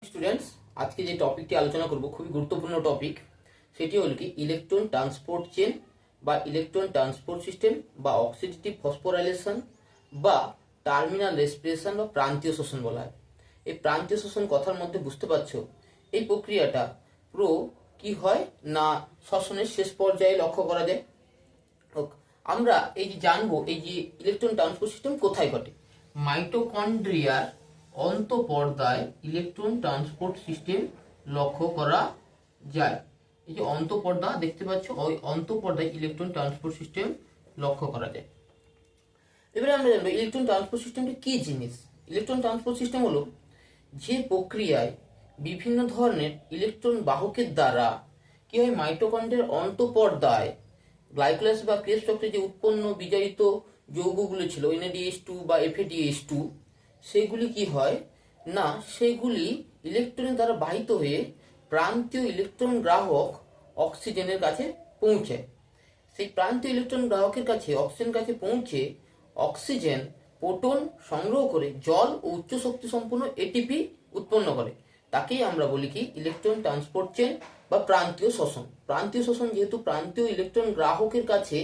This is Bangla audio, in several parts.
স্টুডেন্টস, আজকে যে টপিকটি আলোচনা করব খুবই গুরুত্বপূর্ণ টপিক। সেটি হল কি ইলেকট্রন ট্রান্সপোর্ট চেন বা ইলেকট্রন ট্রান্সপোর্ট সিস্টেম বা অক্সিডেটিভ ফসফোরাইলেশন বা টার্মিনাল রেসপিরেশন বা প্রান্তীয় শোষণ বলা হয়। এই প্রান্তীয় শোষণ কথার মধ্যে বুঝতে পারছো এই প্রক্রিয়াটা পুরো কি হয় না শ্বসনের শেষ পর্যায়ে লক্ষ্য করা যায়। আমরা এই যে জানবো এই যে ইলেকট্রন ট্রান্সপোর্ট সিস্টেম কোথায় ঘটে। মাইটোকন্ড্রিয়ার অন্তঃপর্দায় ইলেকট্রন ট্রান্সপোর্ট সিস্টেম লক্ষ্য করা যায়। এই যে অন্তঃপর্দা দেখতে পাচ্ছ, ওই অন্তঃপর্দায় ইলেকট্রন ট্রান্সপোর্ট সিস্টেম লক্ষ্য করা যায়। এবারে আমরা জানবো ইলেকট্রন ট্রান্সপোর্ট সিস্টেমটা কি জিনিস। ইলেকট্রন ট্রান্সপোর্ট সিস্টেম হলো যে প্রক্রিয়ায় বিভিন্ন ধরনের ইলেকট্রন বাহকের দ্বারা কি হয় মাইটোকন্ড্রিয়ার অন্তঃপর্দায় গ্লাইকোলাইসিস বা ক্রেবস চক্রে যে উৎপন্ন বিজারিত যৌগগুলো ছিল NADH2 বা FADH2, সেগুলি কি হয় না সেগুলি ইলেকট্রনের দ্বারা বাহিত হয়ে প্রান্তীয় ইলেকট্রন গ্রাহক অক্সিজেনের কাছে পৌঁছায়। সেই প্রান্তীয় ইলেকট্রন গ্রাহকের কাছে অক্সিজেন কাছে পৌঁছে অক্সিজেন প্রোটন সংগ্রহ করে জল ও উচ্চ শক্তি সম্পন্ন এটিপি উৎপন্ন করে। তাকেই আমরা বলি কি ইলেকট্রন ট্রান্সপোর্ট চেন বা প্রান্তীয় শ্বসন। প্রান্তীয় শ্বসন যেহেতু প্রান্তীয় ইলেকট্রন গ্রাহকের কাছে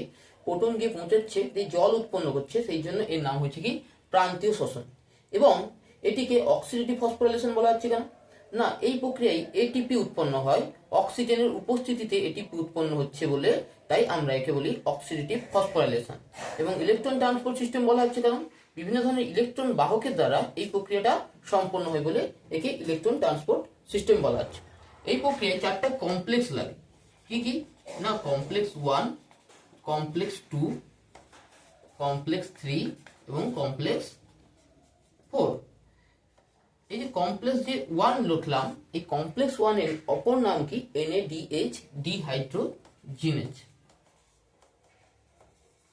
প্রোটন গিয়ে পৌঁছাচ্ছে, যে জল উৎপন্ন করছে, সেই জন্য এর নাম হচ্ছে কি প্রান্তীয় শ্বসন। এবং এটিকে অক্সিডেটিভ ফসফোরাইলেশন বলা হচ্ছে কেন না এই প্রক্রিয়ায় এটিপি উৎপন্ন হয়, অক্সিজেনের উপস্থিতিতে এটিপি উৎপন্ন হচ্ছে বলে তাই আমরা একে বলি অক্সিডেটিভ ফসফোরাইলেশন। এবং ইলেকট্রন ট্রান্সপোর্ট সিস্টেম বলা হচ্ছে কারণ বিভিন্ন ধরনের ইলেকট্রন বাহকের দ্বারা এই প্রক্রিয়াটা সম্পন্ন হয় বলে একে ইলেকট্রন ট্রান্সপোর্ট সিস্টেম বলা হচ্ছে। এই প্রক্রিয়ায় চারটা কমপ্লেক্স লাগে। কি কি না কমপ্লেক্স 1, কমপ্লেক্স 2, কমপ্লেক্স 3 এবং কমপ্লেক্স 4। এই যে কমপ্লেক্স যে 1 লিখলাম, এই কমপ্লেক্স 1 এর অপর নাম কি NADH ডিহাইড্রোজিনেজ।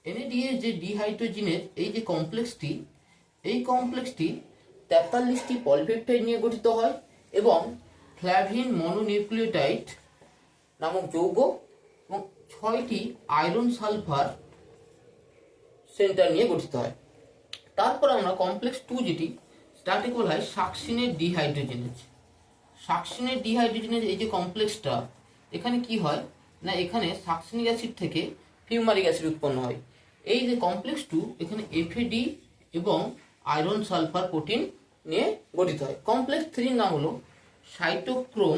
NADH যে ডিহাইড্রোজিনেজ এই যে কমপ্লেক্সটি, এই কমপ্লেক্সটি 43টি পলিপেপটাইড নিয়ে গঠিত হয় এবং ফ্ল্যাভিন মনোনিউক্লিওটাইড নামক যৌগ এবং 6টি আয়রন সালফার সেন্টার নিয়ে গঠিত হয়। তারপর আমরা কমপ্লেক্স 2 যেটি তাকে বলা হয় সাকসিনের ডিহাইড্রোজেনেজ। সাকসিনের ডিহাইড্রোজেনেজ এই যে কমপ্লেক্সটা, এখানে কি হয় না এখানে সাকসিনিক অ্যাসিড থেকে ফিউমারিক অ্যাসিড উৎপন্ন হয়। এই যে কমপ্লেক্স 2 এখানে FAD এবং আয়রন সালফার প্রোটিন নিয়ে গঠিত হয়। কমপ্লেক্স 3 নাম হলো cytochrome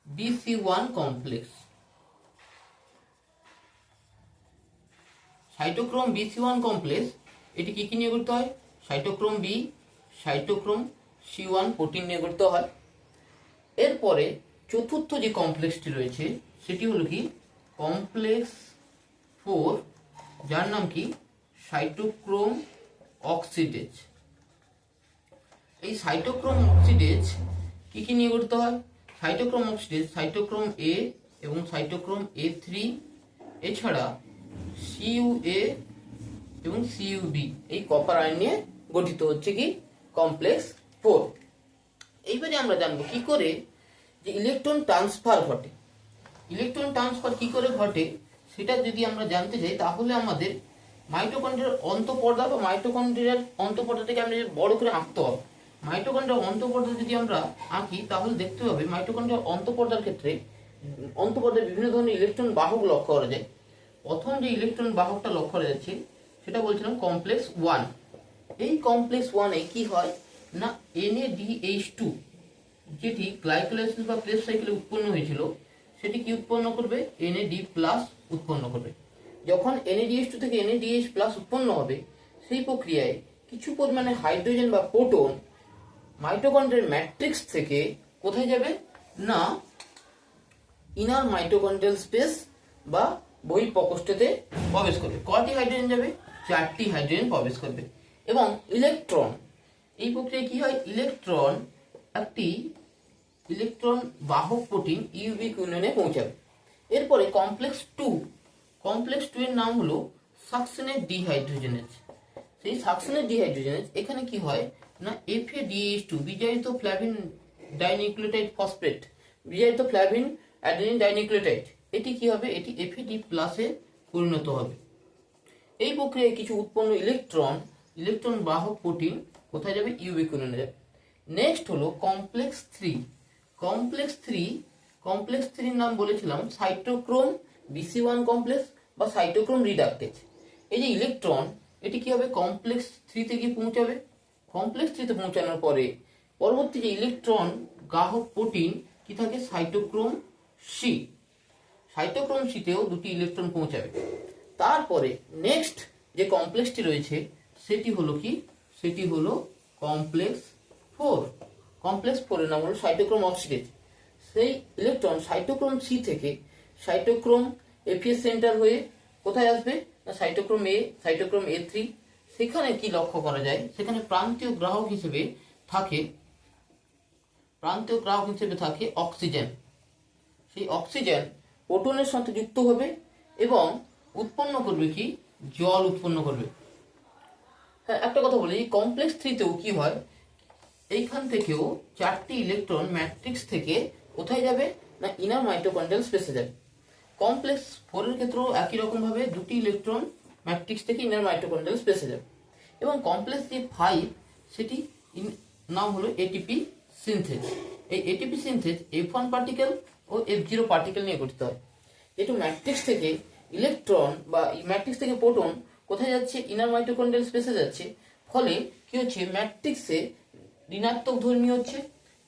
BC1 complex. Cytochrome BC1 complex এটি কি কি নিয়ে গঠিত হয়? Cytochrome B, cytochrome C1 protein নিয়ে গঠিত হয়। এরপরে চতুর্থ যে কমপ্লেক্সটি রয়েছে সেটি হলো কি কমপ্লেক্স 4, যার নাম কি সাইটোক্রোম অক্সিডেজ। এই সাইটোক্রোম অক্সিডেজ কি কি নিয়ে গঠিত হয়? সাইটোক্রোম অক্সিডেজ সাইটোক্রোম A এবং সাইটোক্রোম A3 এছাড়া CUA এবং CUB এই কপার আয়ন নিয়ে গঠিত হচ্ছে কি কমপ্লেক্স 4। এইবারে আমরা জানবো কি করে যে ইলেকট্রন ট্রান্সফার ঘটে। ইলেকট্রন ট্রান্সফার কি করে ঘটে সেটা যদি আমরা জানতে চাই তাহলে আমাদের মাইটোকন্ড্রিয়ার অন্তঃপর্দা বা মাইটোকন্ড্রিয়ার অন্তঃপর্দাটাকে আমরা বড় করে আঁকতে হবে। মাইটোকন্ড্রিয়ার অন্তঃপর্দা যদি আমরা আঁকি তাহলে দেখতে হবে মাইটোকন্ড্রিয়ার অন্তঃপর্দার ক্ষেত্রে অন্তঃপর্দায় বিভিন্ন ধরনের ইলেকট্রন বাহক লক্ষ্য করা যায়। প্রথম যে ইলেকট্রন বাহকটা লক্ষ্য করা যাচ্ছে সেটা বলছিলাম কমপ্লেক্স 1। এই কমপ্লেক্স 1 এ কি হয় না NADH2 যেটি গ্লাইকোলাইসিস বা ক্রেবস সাইকেলে উৎপন্ন হয়েছিল সেটি কি উৎপন্ন করবে? NAD+ উৎপন্ন করবে। যখন NADH2 থেকে NADH+ উৎপন্ন হবে সেই প্রক্রিয়ায় কিছু পরিমাণে হাইড্রোজেন বা প্রোটন মাইটোকন্ড্রিয়াল ম্যাট্রিক্স থেকে কোথায় যাবে না ইনার মাইটোকন্ড্রিয়াল স্পেস বা বহিঃপ্রকোষ্ঠতে প্রবেশ করবে। কয়টি হাইড্রোজেন যাবে? 4টি হাইড্রোজেন প্রবেশ করবে। এবং ইলেকট্রন এই প্রক্রিয়ায় কি হয় ইলেকট্রন একটি ইলেকট্রন বাহক প্রোটিন ইউবিক ইউনিয়নে পৌঁছাবে। এরপরে কমপ্লেক্স 2, কমপ্লেক্স 2 এর নাম হলো সাকসিনের ডিহাইড্রোজেনেজ। সেই সাকসিনের ডিহাইড্রোজেনেজ এখানে কি হয় না FADH2 বিজারিত ফ্ল্যাভিন ডাইনিউক্লিওটাইড ফসফেট, বিজারিত ফ্ল্যাভিন অ্যাডেনিন ডাইনিউক্লিওটাইড, এটি কি হবে? এটি FAD+ এ পরিণত হবে। এই প্রক্রিয়ায় কিছু উৎপন্ন ইলেকট্রন বাহক প্রোটিন কোথায় যাবে? ইউবিক ইউনিয়নে যাবে। নেক্সট হলো কমপ্লেক্স থ্রি। কমপ্লেক্স থ্রির নাম বলেছিলাম সাইটোক্রোম BC1 কমপ্লেক্স বা সাইটোক্রোম রিডাক্টেজ। এই যে ইলেকট্রন, এটি কি হবে, কমপ্লেক্স থ্রিতে গিয়ে পৌঁছাবে। কমপ্লেক্স থ্রিতে পৌঁছানোর পরে পরবর্তী যে ইলেকট্রন গ্রাহক প্রোটিন কি থাকে, সাইটোক্রোম সি। সাইটোক্রোম সিতেও দুটি ইলেকট্রন পৌঁছাবে। তারপরে নেক্সট যে কমপ্লেক্সটি রয়েছে সেটি হলো কি, সেটি হলো কমপ্লেক্স ফোর। কমপ্লেক্স ফোরের নাম হলো সাইটোক্রোম অক্সিডেজ। সেই ইলেকট্রন সাইটোক্রোম সি থেকে সাইটোক্রোম এফিএস সেন্টার হয়ে কোথায় আসবে না সাইটোক্রোম A3। সেখানে কি লক্ষ্য করা যায়, সেখানে প্রান্তীয় গ্রাহক হিসেবে থাকে অক্সিজেন। সেই অক্সিজেন প্রোটনের সাথে যুক্ত হবে এবং উৎপন্ন করবে কি, জল উৎপন্ন করবে। হ্যাঁ, একটা কথা বলি, কমপ্লেক্স থ্রিতেও কি হয়, এইখান থেকেও চারটি ইলেকট্রন ম্যাট্রিক্স থেকে কোথায় যাবে না ইনার মাইটোকন্ড্রিয়াল স্পেসে যাবে। কমপ্লেক্স ফোরের ক্ষেত্রেও একই রকম ভাবে দুটি ইলেকট্রন ম্যাট্রিক্স থেকে ইনার মাইটোকন্ড্রিয়াল স্পেসে যাবে। এবং কমপ্লেক্স যে 5 সেটি নাম হলো এটিপি সিনথেজ। এই এটিপি সিনথেজ F1 পার্টিকেল ও F0 পার্টিকেল নিয়ে গঠিত হয়। যেহেতু ম্যাট্রিক্স থেকে ইলেকট্রন বা ম্যাট্রিক্স থেকে প্রোটন কোথায় যাচ্ছে, ইনার মাইটোকন্ড্রিয়াল স্পেসে যাচ্ছে, ফলে কি হচ্ছে, ম্যাট্রিক্সে ঋণাত্মক ধর্মী হচ্ছে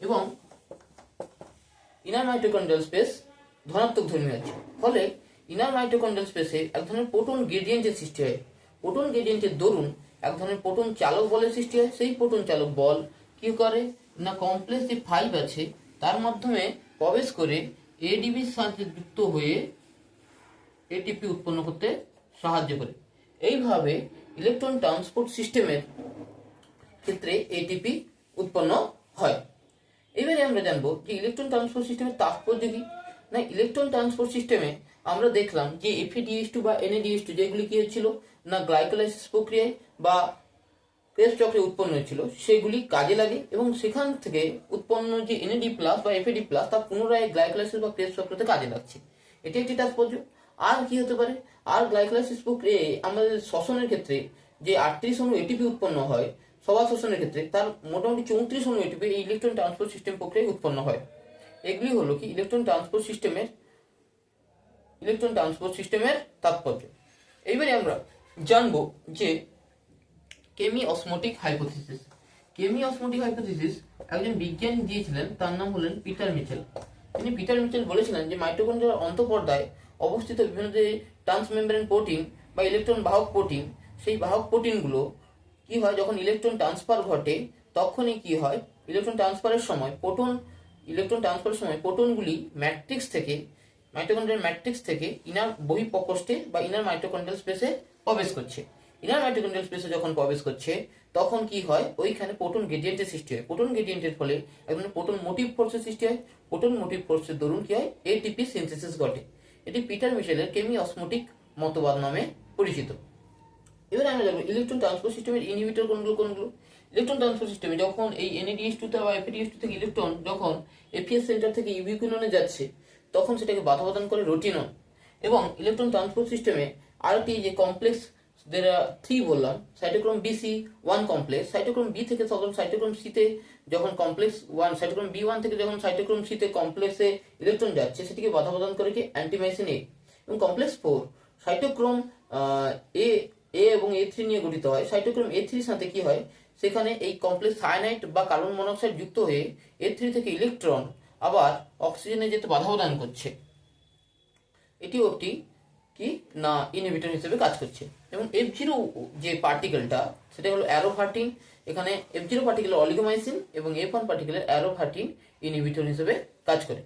এবং ইনার মাইটোকন্ড্রিয়াল স্পেস ধনাত্মক ধর্মী হচ্ছে। ফলে ইনার মাইটোকন্ড্রিয়াল স্পেসে এক ধরনের প্রোটন গ্রেডিয়েন্টের সৃষ্টি হয়। প্রোটন গ্রেডিয়েন্টের দরুন এক ধরনের প্রোটন চালক বলের সৃষ্টি হয়। সেই প্রোটন চালক বল কি করে না কমপ্লেক্স যে 5 আছে তার মাধ্যমে প্রবেশ করে এডিবির সাথে যুক্ত হয়ে এটিপি উৎপন্ন করতে সাহায্য করে। এইভাবে ইলেকট্রন ট্রান্সপোর্ট সিস্টেমের ক্ষেত্রে এটিপি উৎপন্ন হয়। এবারে আমরা জানবো যে ইলেকট্রন ট্রান্সপোর্ট সিস্টেমের তাৎপর্য কি না। ইলেকট্রন ট্রান্সপোর্ট সিস্টেমে আমরা দেখলাম যে FADH2 বা NADH2 যেগুলি কি হচ্ছিল না গ্লাইকোলাইসিস প্রক্রিয়ায় বা ক্রেবস চক্রে উৎপন্ন হয়েছিল, সেগুলি কাজে লাগে এবং সেখান থেকে উৎপন্ন যে NAD+ বা FAD+ তা পুনরায় গ্লাইকোলাইসিস বা ক্রেবস চক্রতে কাজে লাগছে। এটি একটি তাৎপর্য। আর কি হতে পারে, আর গ্লাইকোলাইসিস প্রক্রিয়ায় আমাদের শ্বসনের ক্ষেত্রে যে 38 অণু এটিপি উৎপন্ন হয়, সবার শ্বসনের ক্ষেত্রে তার মোটামুটি 34 অণু এটিপি এই ইলেকট্রন ট্রান্সপোর্ট সিস্টেম প্রক্রিয়ায় উৎপন্ন হয়। এগুলি হলো কি ইলেকট্রন ট্রান্সপোর্ট সিস্টেমের তাৎপর্য। এইবারে আমরা জানবো যে কেমি অসমোটিক হাইপোথিসিস। একজন বিজ্ঞানী দিয়েছিলেন, তার নাম হলেন পিটার মিচেল। তিনি বলেছিলেন যে মাইটোকন্ড্রিয়ার অন্তঃপর্দায় অবস্থিত বিভিন্ন যে ট্রান্সমেমব্রেন প্রোটিন বা ইলেকট্রন বাহক প্রোটিন, সেই বাহক প্রোটিনগুলো কি হয়, যখন ইলেকট্রন ট্রান্সফার ঘটে তখনই কি হয়, ইলেকট্রন ট্রান্সফারের সময় প্রোটনগুলি মাইটোকন্ড্রিয়াল ম্যাট্রিক্স থেকে ইনার বহিঃপ্রকোষ্ঠে বা ইনার মাইটোকন্ড্রিয়াল স্পেসে প্রবেশ করছে। ইনার মাইটোকন্ড্রিয়াল স্পেসে যখন প্রবেশ করছে তখন কি হয়, ওইখানে প্রোটন গ্রেডিয়েন্টের সৃষ্টি হয়। প্রোটন গ্রেডিয়েন্টের ফলে একজন প্রোটন মোটিভ ফোর্সের সৃষ্টি হয়। প্রোটন মোটিভ ফোর্সের দরুন কি হয়, এটিপি সিনথেসিস ঘটে। এটি পিটার মিশেলের কেমি অসমোটিক মতবাদ নামে পরিচিত। এবারে আমরা জানবো ইলেকট্রন ট্রান্সপোর্ট সিস্টেমের ইনহিবিটর কোনগুলো। ইলেকট্রন ট্রান্সপোর্ট সিস্টেমে যখন এই NADH2 বা FADH2 থেকে ইলেকট্রন যখন এফিএস সেন্টার থেকে ইউবিকুইননে যাচ্ছে তখন সেটাকে বাধা প্রদান করে রোটিনন। এবং ইলেকট্রন ট্রান্সপোর্ট সিস্টেমে আরেকটি যে কমপ্লেক্স 3 বললাম, cytochrome BC1 complex, cytochrome B থেকে সাইটোক্রোম C তে যখন সাইটোক্রোম B1 থেকে যখন সাইটোক্রোম C তে কমপ্লেক্সে ইলেকট্রন যাচ্ছে সেটিকে বাধা প্রদান করে কি অ্যান্টিমাইসিন A। এবং কমপ্লেক্স 4 সাইটোক্রোম A এবং A3 নিয়ে গঠিত হয়। সাইটোক্রোম A3 সাথে কি হয়, সেখানে এই কমপ্লেক্স সায়ানাইড বা কার্বন মনোক্সাইড যুক্ত হয়ে A3 থেকে ইলেকট্রন আবার অক্সিজেনে যেতে বাধা প্রদান করছে। এটিও একটি কি না ইনহিবিটর হিসেবে কাজ করছে। এবং F0 যে পার্টিকেলটা সেটা হলো অ্যারোফার্টিন। এখানে F0 পার্টিকেলের অলিগোমাইসিন এবং F1 পার্টিকেলের অ্যারোফার্টিন ইনহিবিটর হিসেবে কাজ করে।